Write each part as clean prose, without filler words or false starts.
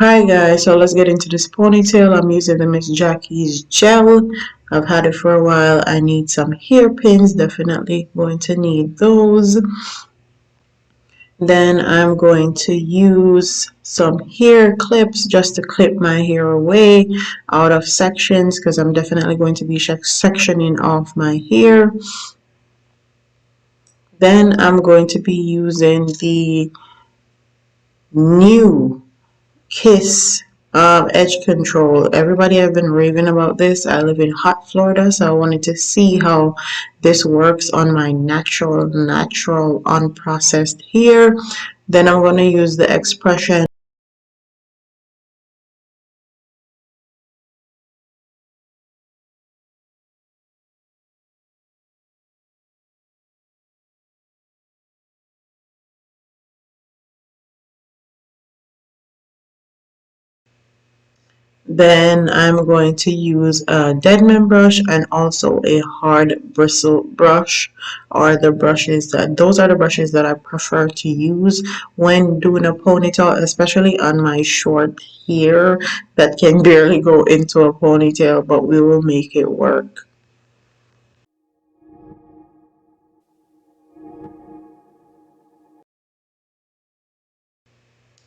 Hi guys, so let's get into this ponytail. I'm using the Miss Jackie's gel. I've had it for a while. I need some hairpins, definitely going to need those. Then I'm going to use some hair clips just to clip my hair away out of sections because I'm definitely going to be sectioning off my hair. Then I'm going to be using the new Kiss edge control. Everybody have been raving about this. I live in hot Florida, so I wanted to see how this works on my natural unprocessed hair. Then I'm going to use the expression. Then I'm going to use a deadman brush and also a hard bristle brush, or the brushes that those are the brushes that I prefer to use when doing a ponytail, especially on my short hair that can barely go into a ponytail, but we will make it work.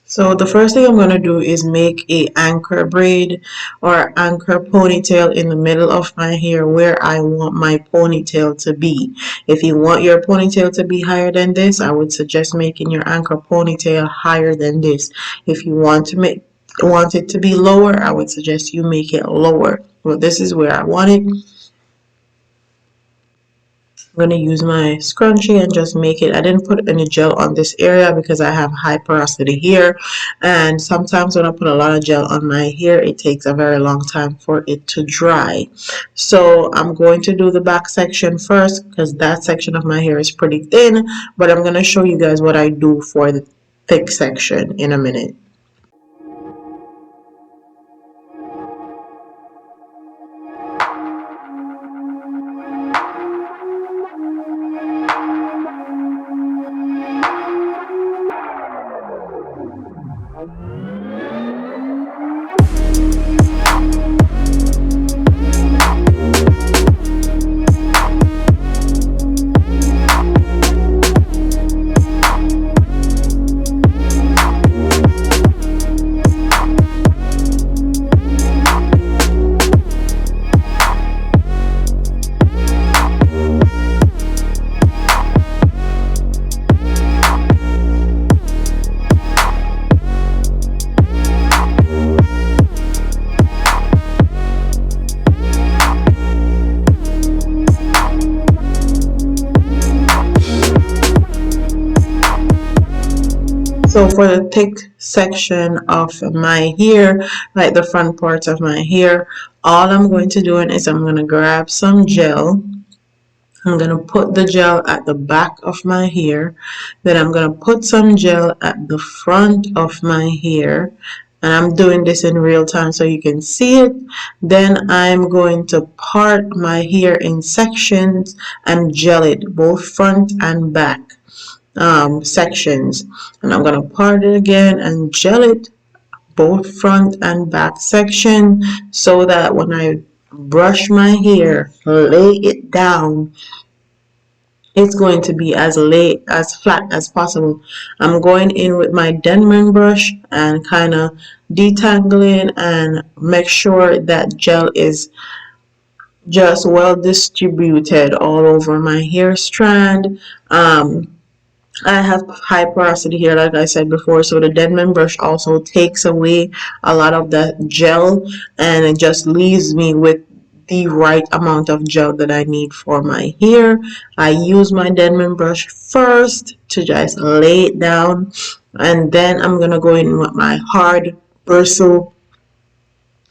So the first thing I'm going to do is make a anchor braid or anchor ponytail in the middle of my hair where I want my ponytail to be. If you want your ponytail to be higher than this, I would suggest making your anchor ponytail higher than this. If you want it to be lower, I would suggest you make it lower. Well, this is where I want it. I'm going to use my scrunchie and just make it. I didn't put any gel on this area because I have high porosity hair, and sometimes when I put a lot of gel on my hair it takes a very long time for it to dry. So I'm going to do the back section first because that section of my hair is pretty thin, but I'm going to show you guys what I do for the thick section in a minute. So for the thick section of my hair, like the front part of my hair, all I'm going to do is I'm going to grab some gel. I'm going to put the gel at the back of my hair. Then I'm going to put some gel at the front of my hair. And I'm doing this in real time so you can see it. Then I'm going to part my hair in sections and gel it, both front and back sections. And I'm going to part it again and gel it, both front and back section, so that when I brush my hair, lay it down, it's going to be as flat as possible. I'm going in with my Denman brush and kind of detangling and make sure that gel is just well distributed all over my hair strand. I have high porosity hair, like I said before, so the Denman brush also takes away a lot of that gel, and it just leaves me with the right amount of gel that I need for my hair. I use my Denman brush first to just lay it down, and then I'm gonna go in with my hard bristle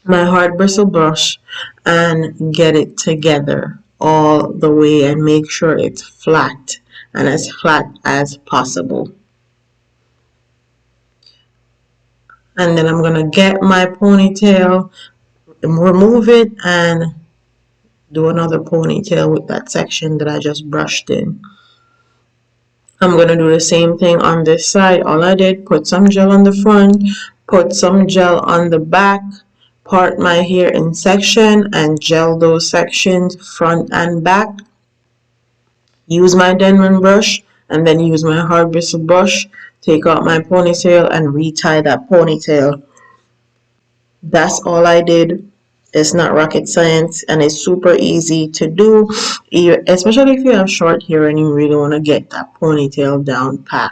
brush and get it together all the way and make sure it's flat and as flat as possible. And then I'm going to get my ponytail, remove it, and do another ponytail with that section that I just brushed in. I'm going to do the same thing on this side. All I did, put some gel on the front, Put some gel on the back, part my hair in section and gel those sections front and back. Use my Denman brush and then use my hard bristle brush. Take out my ponytail and retie that ponytail. That's all I did. It's not rocket science and it's super easy to do, especially if you have short hair and you really want to get that ponytail down pat.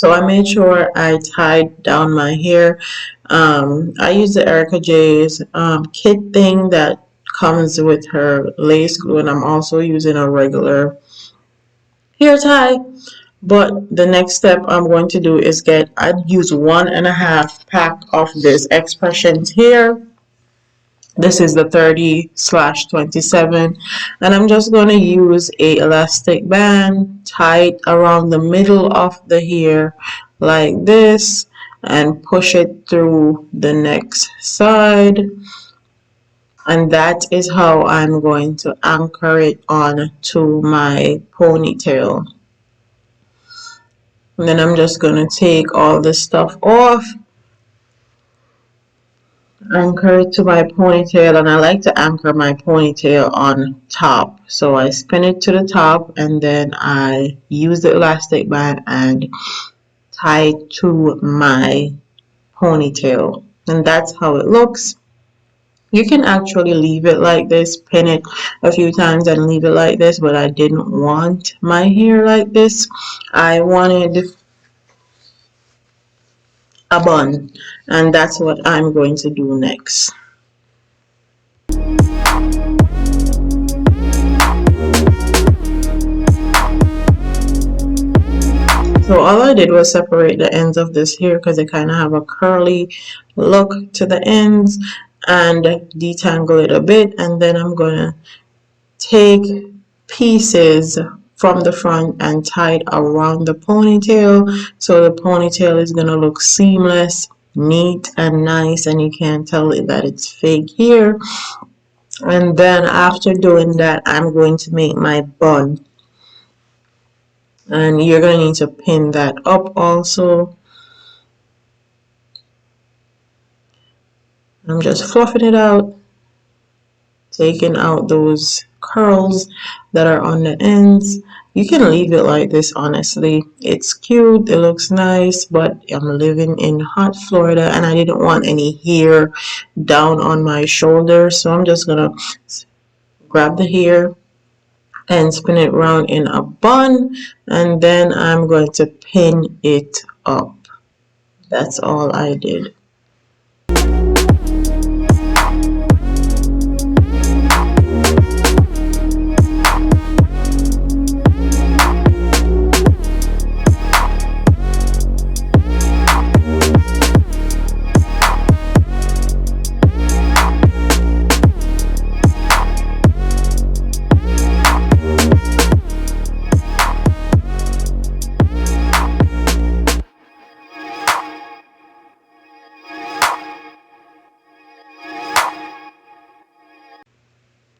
So I made sure I tied down my hair. I use the Erica J's kit thing that comes with her lace glue, and I'm also using a regular hair tie. But the next step I'm going to do is I'd use 1.5 pack of this Expressions here. This is the 30/27, and I'm just going to use a elastic band, tie it around the middle of the hair like this, and push it through the next side. And that is how I'm going to anchor it on to my ponytail. And then I'm just going to take all this stuff off, anchor it to my ponytail, and I like to anchor my ponytail on top. So I spin it to the top, and then I use the elastic band and tie it to my ponytail. And that's how it looks. You can actually leave it like this, pin it a few times and leave it like this, but I didn't want my hair like this. I wanted a bun, and that's what I'm going to do next. So all I did was separate the ends of this hair because they kind of have a curly look to the ends, and detangle it a bit, and then I'm gonna take pieces from the front and tie it around the ponytail, so the ponytail is gonna look seamless, neat and nice, and you can't tell that it's fake hair. And then after doing that, I'm going to make my bun, and you're going to need to pin that up also. I'm just fluffing it out, taking out those curls that are on the ends. You can leave it like this, honestly. It's cute, it looks nice, but I'm living in hot Florida and I didn't want any hair down on my shoulder, so I'm just gonna grab the hair and spin it around in a bun, and then I'm going to pin it up. That's all I did.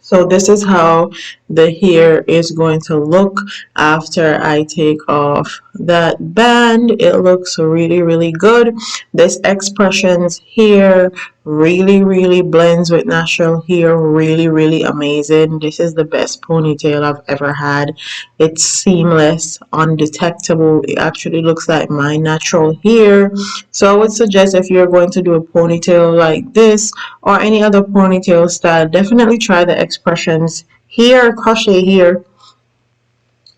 So this is how the hair is going to look after I take off that band. It looks really, really good. This Expressions hair really blends with natural hair. Really, really amazing. This is the best ponytail I've ever had. It's seamless, undetectable. It actually looks like my natural hair. So I would suggest, if you're going to do a ponytail like this or any other ponytail style, definitely try the Expressions hair, crochet hair.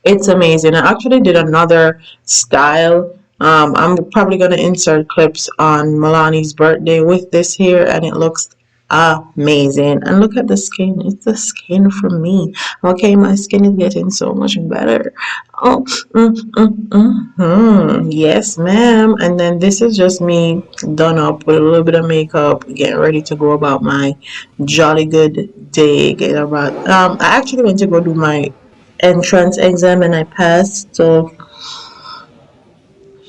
It's amazing. I actually did another style. I'm probably going to insert clips on Milani's birthday with this hair, and it looks amazing. And look at the skin. It's the skin for me. Okay, my skin is getting so much better. Oh, yes, ma'am. And then this is just me done up with a little bit of makeup, getting ready to go about my jolly good day. I actually went to go do my entrance exam and I passed, so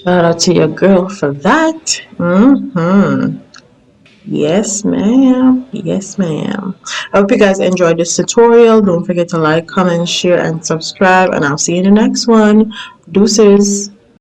shout out to your girl for that. Yes, ma'am. Yes, ma'am. I hope you guys enjoyed this tutorial. Don't forget to like, comment, share, and subscribe, and I'll see you in the next one. Deuces.